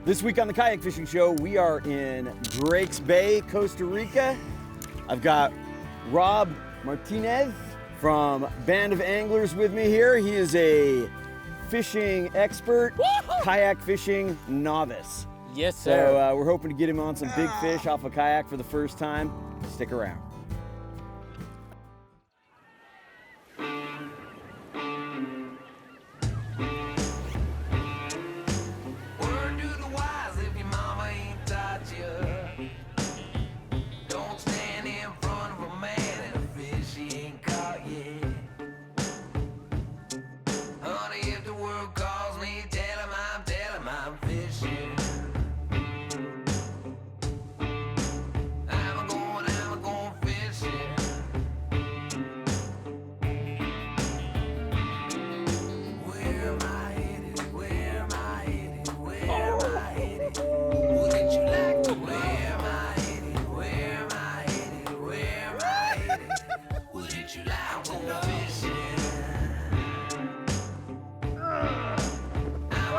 This week on the Kayak Fishing Show, we are in Drake's Bay, Costa Rica. I've got Rob Martinez from Band of Anglers with me here. He is a fishing expert, kayak fishing novice. Yes, sir. So we're hoping to get him on some big fish off a kayak for the first time. Stick around.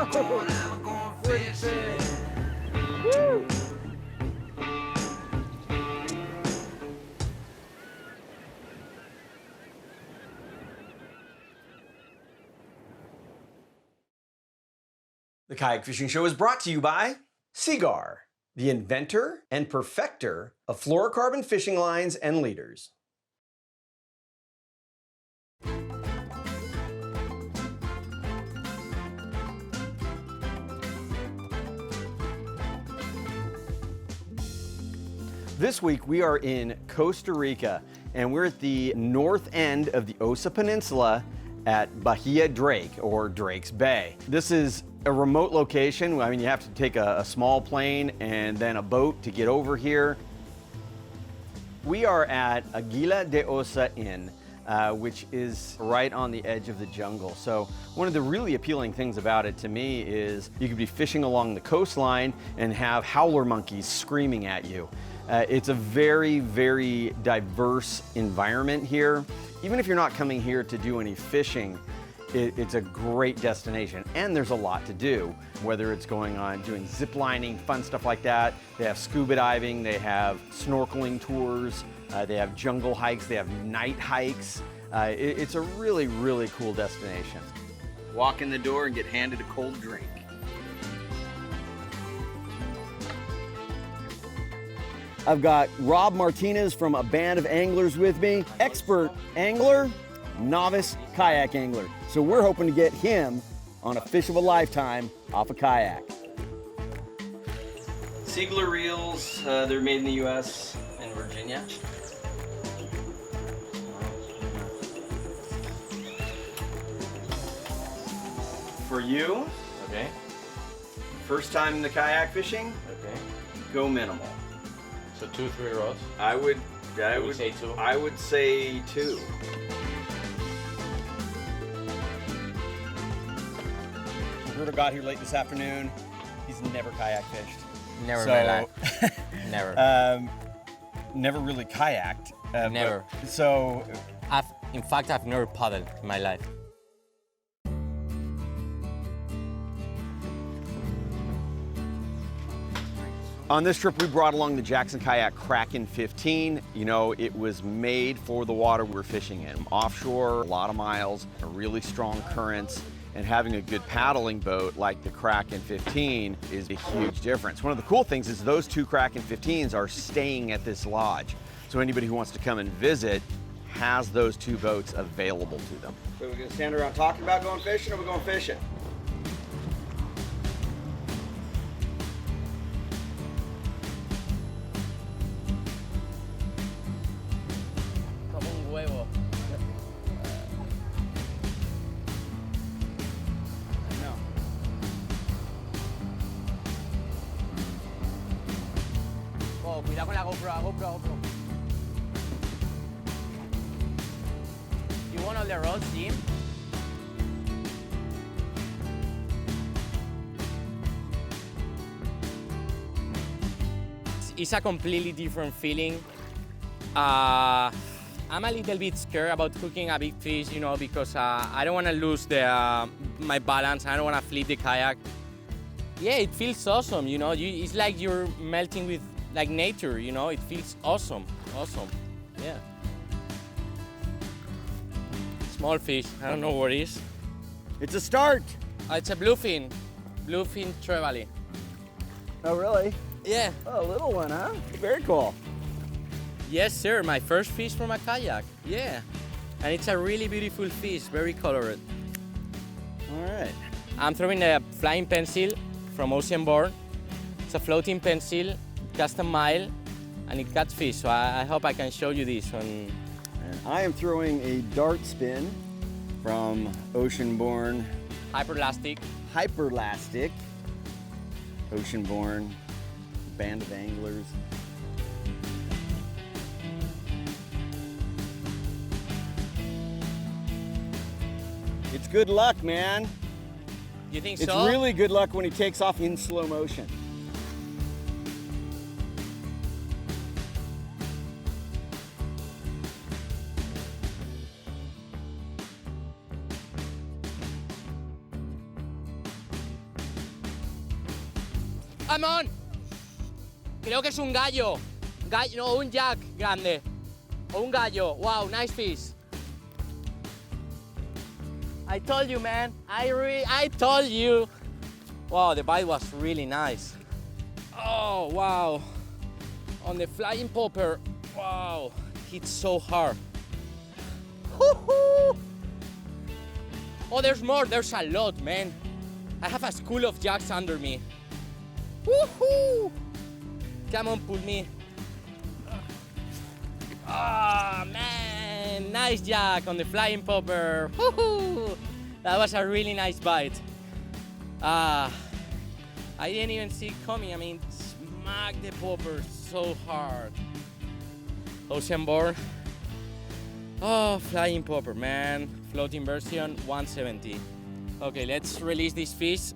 I'm going fishing. Woo! The Kayak Fishing Show is brought to you by Seagar, the inventor and perfecter of fluorocarbon fishing lines and leaders. This week we are in Costa Rica and we're at the north end of the Osa Peninsula at Bahia Drake, or Drake's Bay. This is a remote location. I mean, you have to take a small plane and then a boat to get over here. We are at Aguila de Osa Inn, which is right on the edge of the jungle. So one of the really appealing things about it to me is you could be fishing along the coastline and have howler monkeys screaming at you. It's a very, very diverse environment here. Even if you're not coming here to do any fishing, it's a great destination, and there's a lot to do, whether it's going on doing zip lining, fun stuff like that. They have scuba diving, they have snorkeling tours, they have jungle hikes, they have night hikes. It's a really, really cool destination. Walk in the door and get handed a cold drink. I've got Rob Martinez from a Band of Anglers with me, expert angler, novice kayak angler. So we're hoping to get him on a fish of a lifetime off a kayak. Siegler reels, they're made in the US and Virginia. For you, Okay. first time in the kayak fishing, Okay. go minimal. So 2-3 rods. I would say two. I would say 2. Roberto got here late this afternoon. He's never kayak fished. Never So- in my life. Never. Never really kayaked. Never. So In fact, I've never paddled in my life. on this trip, we brought along the Jackson Kayak Kraken 15. You know, it was made for the water we're fishing in. Offshore, a lot of miles, really strong currents, and having a good paddling boat like the Kraken 15 is a huge difference. One of the cool things is those two Kraken 15s are staying at this lodge. So anybody who wants to come and visit has those two boats available to them. So we're gonna stand around talking about going fishing, or we're going fishing? Como un huevo. No. Oh, cuidado con la GoPro. You want all the rods, Jim? It's a completely different feeling. I'm a little bit scared about hooking a big fish, you know, because I don't want to lose my balance. I don't want to flip the kayak. Yeah, it feels awesome, you know. It's like you're melting with like nature, you know. It feels awesome, awesome. Yeah. Small fish. I don't know what it is. It's a start. It's a bluefin trevally. Oh, really? Yeah. Oh, a little one, huh? Very cool. Yes, sir. My first fish from a kayak. Yeah. And it's a really beautiful fish, very colored. All right. I'm throwing a flying pencil from Oceanborn. It's a floating pencil, cast a mile, and it catch fish. So I hope I can show you this one. And I am throwing a dart spin from Oceanborn Hyperlastic. Hyperlastic. Oceanborn band of anglers. It's good luck, man. You think It's so? really good luck when he takes off in slow motion. Come on. Creo que es un gallo. No, un jack grande. O un gallo. Wow, nice fish. I told you, man. I told you. Wow, the bite was really nice. Oh, wow. On the flying popper. Wow, hits so hard. Woo-hoo. Oh, there's more. There's a lot, man. I have a school of jacks under me. Woohoo! Come on, pull me. Ah, man, nice jack on the flying popper. Woohoo! That was a really nice bite. I didn't even see it coming. I mean, smack the popper so hard. Oceanborn. Oh, flying popper, man. Floating version 170. Okay, let's release this fish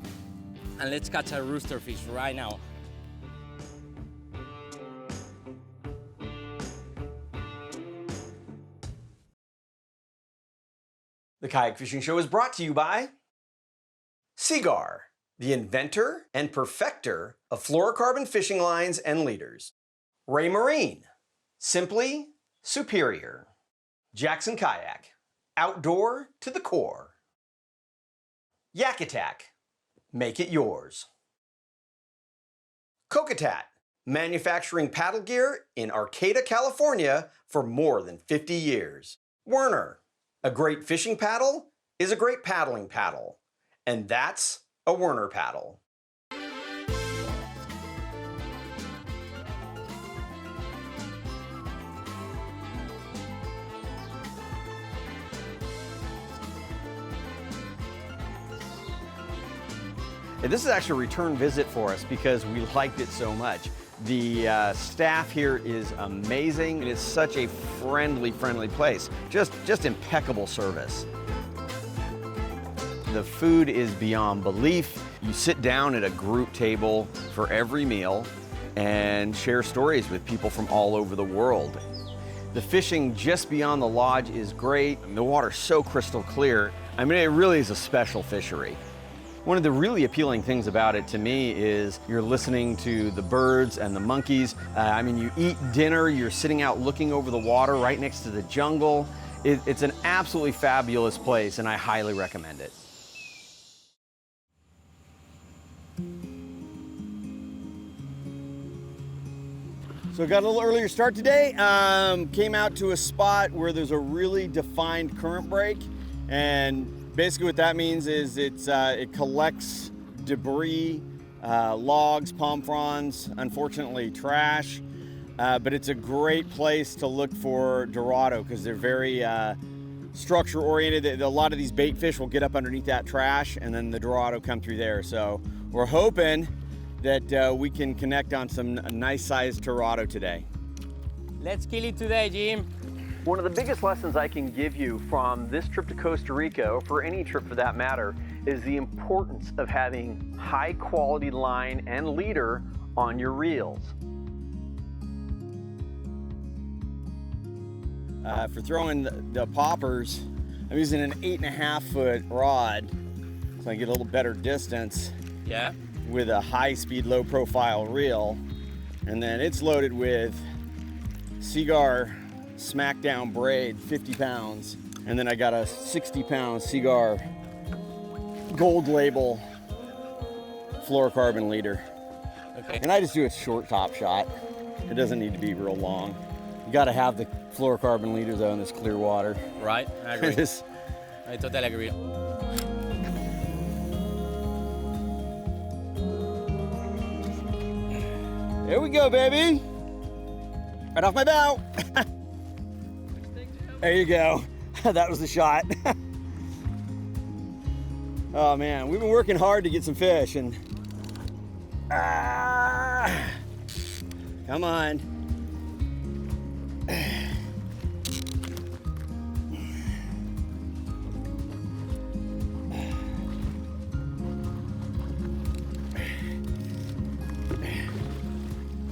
and let's catch a rooster fish right now. The Kayak Fishing Show is brought to you by Seagar, the inventor and perfecter of fluorocarbon fishing lines and leaders. Ray Marine, simply superior. Jackson Kayak, outdoor to the core. Yak Attack, make it yours. Kokatat, manufacturing paddle gear in Arcata, California for more than 50 years. Werner, a great fishing paddle is a great paddling paddle, and that's a Werner paddle. And this is actually a return visit for us because we liked it so much. The staff here is amazing. It is such a friendly place. Just impeccable service. The food is beyond belief. You sit down at a group table for every meal and share stories with people from all over the world. The fishing just beyond the lodge is great. The water's so crystal clear. I mean, it really is a special fishery. One of the really appealing things about it to me is you're listening to the birds and the monkeys. I mean, you eat dinner, you're sitting out looking over the water right next to the jungle. It's an absolutely fabulous place, and I highly recommend it. So got a little earlier start today. Came out to a spot where there's a really defined current break, and basically what that means is it collects debris, logs, palm fronds, unfortunately trash, but it's a great place to look for Dorado because they're very structure oriented. A lot of these bait fish will get up underneath that trash and then the Dorado come through there. So we're hoping that we can connect on some nice sized Dorado today. Let's kill it today, Jim. One of the biggest lessons I can give you from this trip to Costa Rica, or for any trip for that matter, is the importance of having high quality line and leader on your reels. For throwing the poppers, I'm using an 8.5 foot rod so I get a little better distance. Yeah. with a high-speed, low-profile reel, and then it's loaded with Seagar Smackdown braid, 50 pounds, and then I got a 60-pound Seagar gold label fluorocarbon leader. Okay. And I just do a short top shot. It doesn't need to be real long. You got to have the fluorocarbon leader though in this clear water. Right, I agree. Just- I totally agree. There we go, baby. Right off my bow. There you go. That was the shot. Oh man, we've been working hard to get some fish and come on.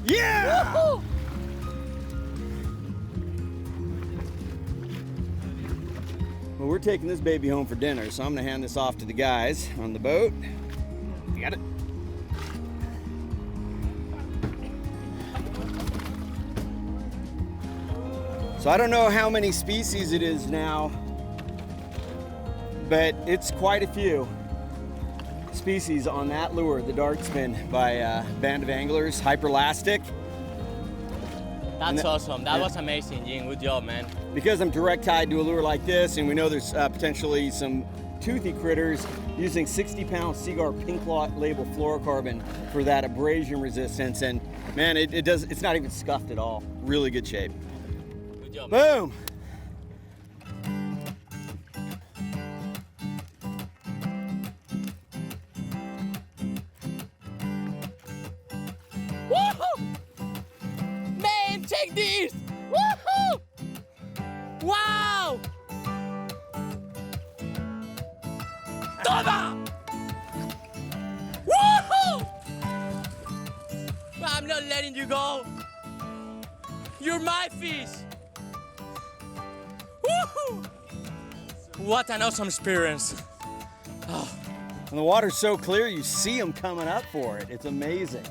Yeah! Woohoo! Well, we're taking this baby home for dinner, so I'm gonna hand this off to the guys on the boat. You got it. So I don't know how many species it is now, but it's quite a few species on that lure, the Dart Spin by Band of Anglers, Hyperlastic. That's awesome. That was amazing, Jing. Good job, man. Because I'm direct tied to a lure like this, and we know there's potentially some toothy critters, using 60-pound Seagar pink label fluorocarbon for that abrasion resistance, and man, it's not even scuffed at all. Really good shape. Good job, man. Boom! Woohoo! Man, check this! Woohoo! Wow! Toma! Woohoo! I'm not letting you go. You're my fish. Woohoo! What an awesome experience. And the water's so clear, you see them coming up for it. It's amazing.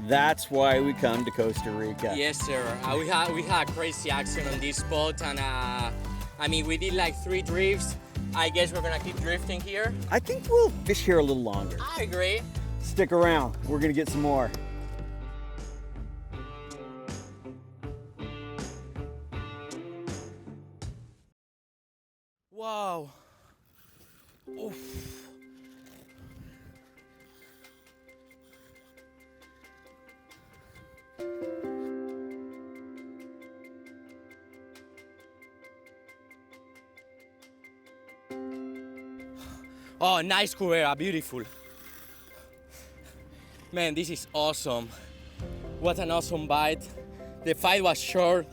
That's why we come to Costa Rica. Yes, sir. We had crazy action on this spot, and I mean, we did like 3 drifts. I guess we're gonna keep drifting here. I think we'll fish here a little longer. I agree. Stick around. We're gonna get some more. Wow. Oof. Oh, nice Cubera, beautiful. Man, this is awesome. What an awesome bite. The fight was short,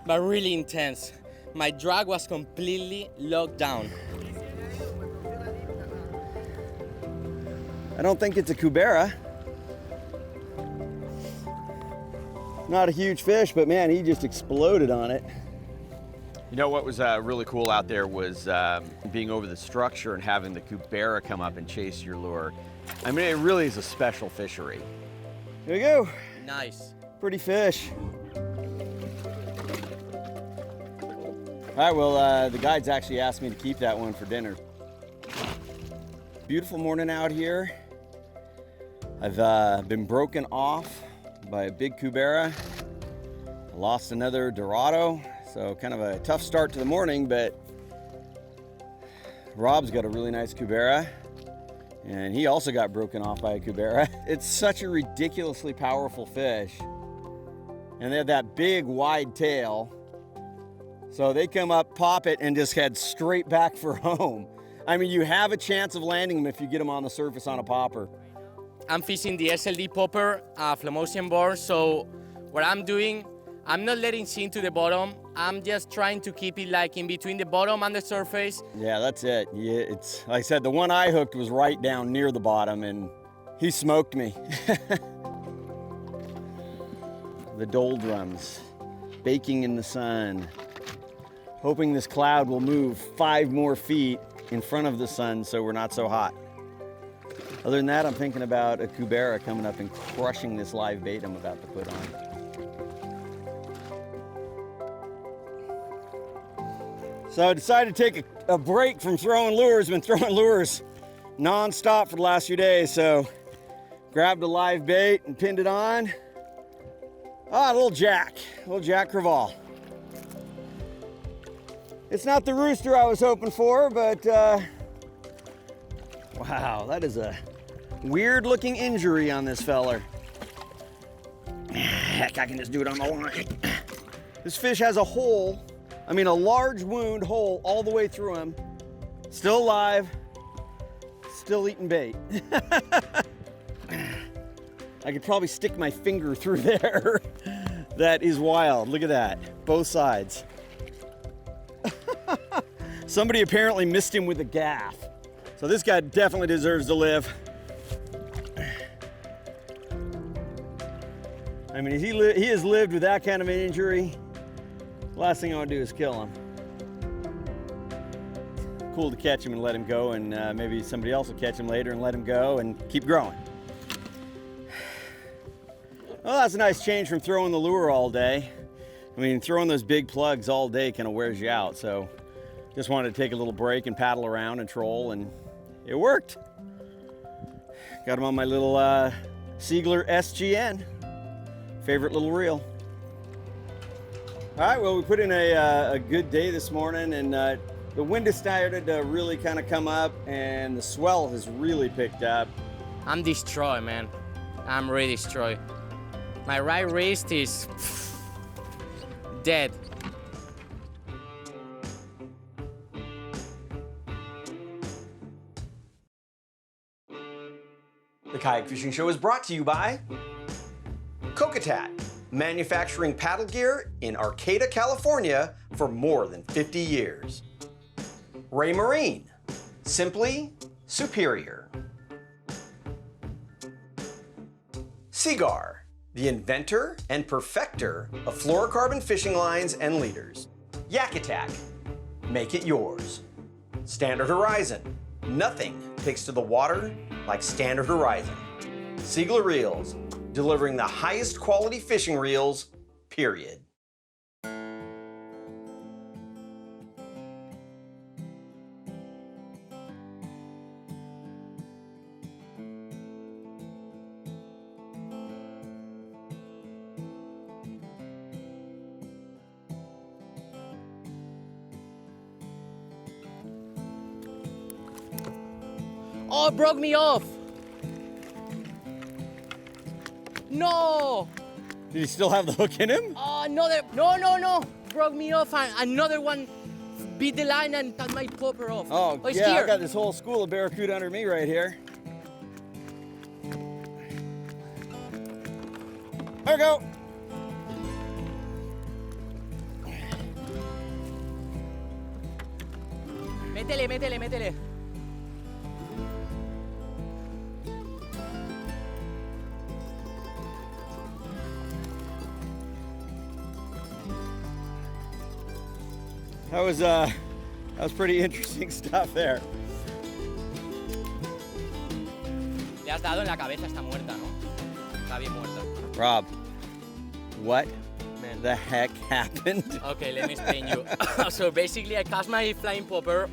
but really intense. My drag was completely locked down. I don't think it's a Cubera. Not a huge fish, but man, he just exploded on it. You know what was really cool out there was being over the structure and having the Cubera come up and chase your lure. I mean, it really is a special fishery. Here we go. Nice. Pretty fish. All right, well, the guides actually asked me to keep that one for dinner. Beautiful morning out here. I've been broken off by a big Cubera. I lost another Dorado, so kind of a tough start to the morning, but Rob's got a really nice Cubera, and he also got broken off by a Cubera. It's such a ridiculously powerful fish, and they have that big wide tail, so they come up, pop it, and just head straight back for home. I mean, you have a chance of landing them if you get them on the surface on a popper. I'm fishing the SLD popper, Flamosian board, so what I'm doing, I'm not letting sink to the bottom. I'm just trying to keep it like in between the bottom and the surface. Yeah, that's it. Yeah, it's like I said, the one I hooked was right down near the bottom, and he smoked me. The doldrums, baking in the sun, hoping this cloud will move 5 more feet in front of the sun so we're not so hot. Other than that, I'm thinking about a cubera coming up and crushing this live bait I'm about to put on. So I decided to take a break from throwing lures. Been throwing lures non-stop for the last few days, so grabbed a live bait and pinned it on. Ah, a little Jack Crevalle. It's not the rooster I was hoping for, but wow, that is a weird looking injury on this feller. Heck, I can just do it on the line. This fish has a hole, I mean a large wound hole all the way through him. Still alive, still eating bait. I could probably stick my finger through there. That is wild, look at that, both sides. Somebody apparently missed him with a gaff. So this guy definitely deserves to live. I mean, he has lived with that kind of an injury. Last thing I want to do is kill him. Cool to catch him and let him go, and maybe somebody else will catch him later and let him go and keep growing. Well, that's a nice change from throwing the lure all day. I mean, throwing those big plugs all day kind of wears you out, so just wanted to take a little break and paddle around and troll, and it worked. Got him on my little Siegler SGN. Favorite little reel. All right, well, we put in a good day this morning, and the wind has started to really kind of come up, and the swell has really picked up. I'm destroyed, man. I'm really destroyed. My right wrist is dead. The Kayak Fishing Show is brought to you by Costa, manufacturing paddle gear in Arcata, California for more than 50 years. Ray Marine, simply superior. Seagar, the inventor and perfecter of fluorocarbon fishing lines and leaders. Yak Attack, make it yours. Standard Horizon, nothing takes to the water like Standard Horizon. Siegler Reels, delivering the highest quality fishing reels, period. Oh, it broke me off. No. Did he still have the hook in him? Oh, another. No. Broke me off, and another one beat the line and cut my popper off. Oh, it's yeah, here. I got this whole school of barracuda under me right here. There we go. Métele. That was pretty interesting stuff there. Le has dado en la cabeza, está muerta, ¿no? Está bien muerta. Rob, what Man. the heck happened? Okay, let me explain you. So basically, I cast my flying popper.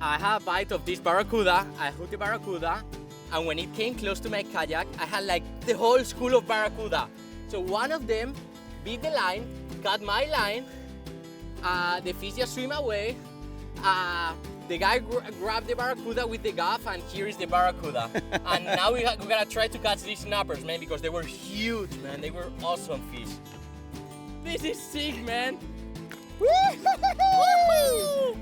I had a bite of this barracuda. I hooked the barracuda, and when it came close to my kayak, I had like the whole school of barracuda. So one of them beat the line, cut my line. The fish just swim away. The guy grabbed the barracuda with the gaff, and here is the barracuda. And now we gotta try to catch these snappers, man, because they were huge, man. They were awesome fish. This is sick, man. Woo-hoo-hoo-hoo!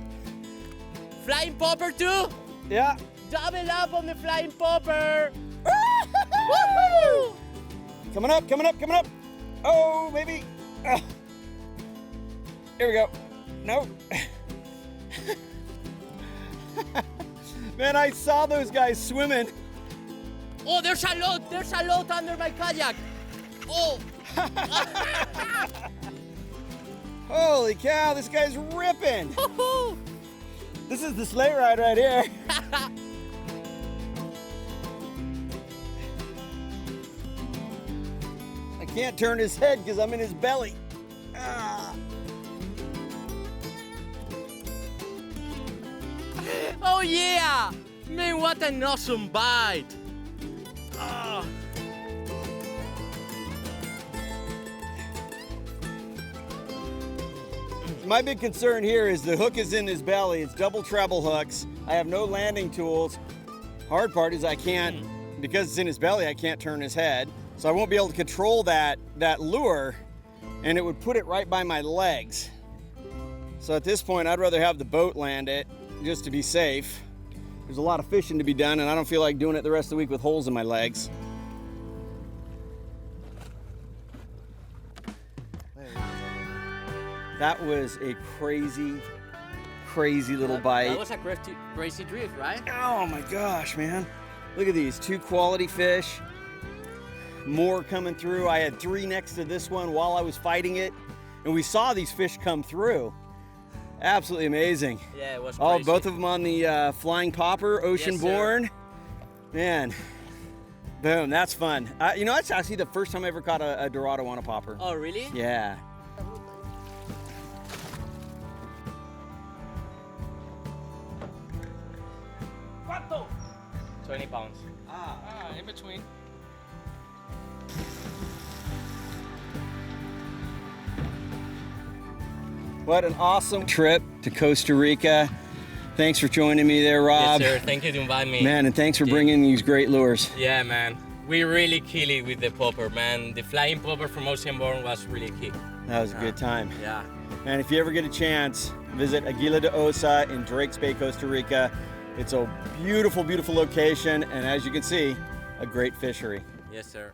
Flying popper too? Yeah. Double up on the flying popper. Woo-hoo-hoo! Coming up. Oh, maybe. Here we go. No. Man, I saw those guys swimming. Oh, there's a lot under my kayak. Oh. Holy cow, this guy's ripping. This is the sleigh ride right here. Can't turn his head because I'm in his belly. Ah. Oh yeah! Man, what an awesome bite! Ah. My big concern here is the hook is in his belly. It's double treble hooks. I have no landing tools. Hard part is I can't, because it's in his belly, I can't turn his head. So I won't be able to control that lure, and it would put it right by my legs. So at this point, I'd rather have the boat land it just to be safe. There's a lot of fishing to be done, and I don't feel like doing it the rest of the week with holes in my legs. That was a crazy, crazy little bite. That was a crazy drift, right? Oh my gosh, man. Look at these, 2 quality fish. More coming through. I had 3 next to this one while I was fighting it. And we saw these fish come through. Absolutely amazing. Yeah, it was Oh, crazy. both of them on the flying popper, ocean born. Man, boom, that's fun. You know, that's actually the first time I ever caught a Dorado on a popper. Oh, really? Yeah. 20 pounds. In between. What an awesome trip to Costa Rica. Thanks for joining me there, Rob. Yes, sir. Thank you to invite me. Man, and thanks for bringing these great lures. Yeah, man. We really kill it with the popper, man. The flying popper from Oceanborn was really key. That was a good time. Yeah. And if you ever get a chance, visit Aguila de Osa in Drakes Bay, Costa Rica. It's a beautiful, beautiful location, and as you can see, a great fishery. Yes, sir.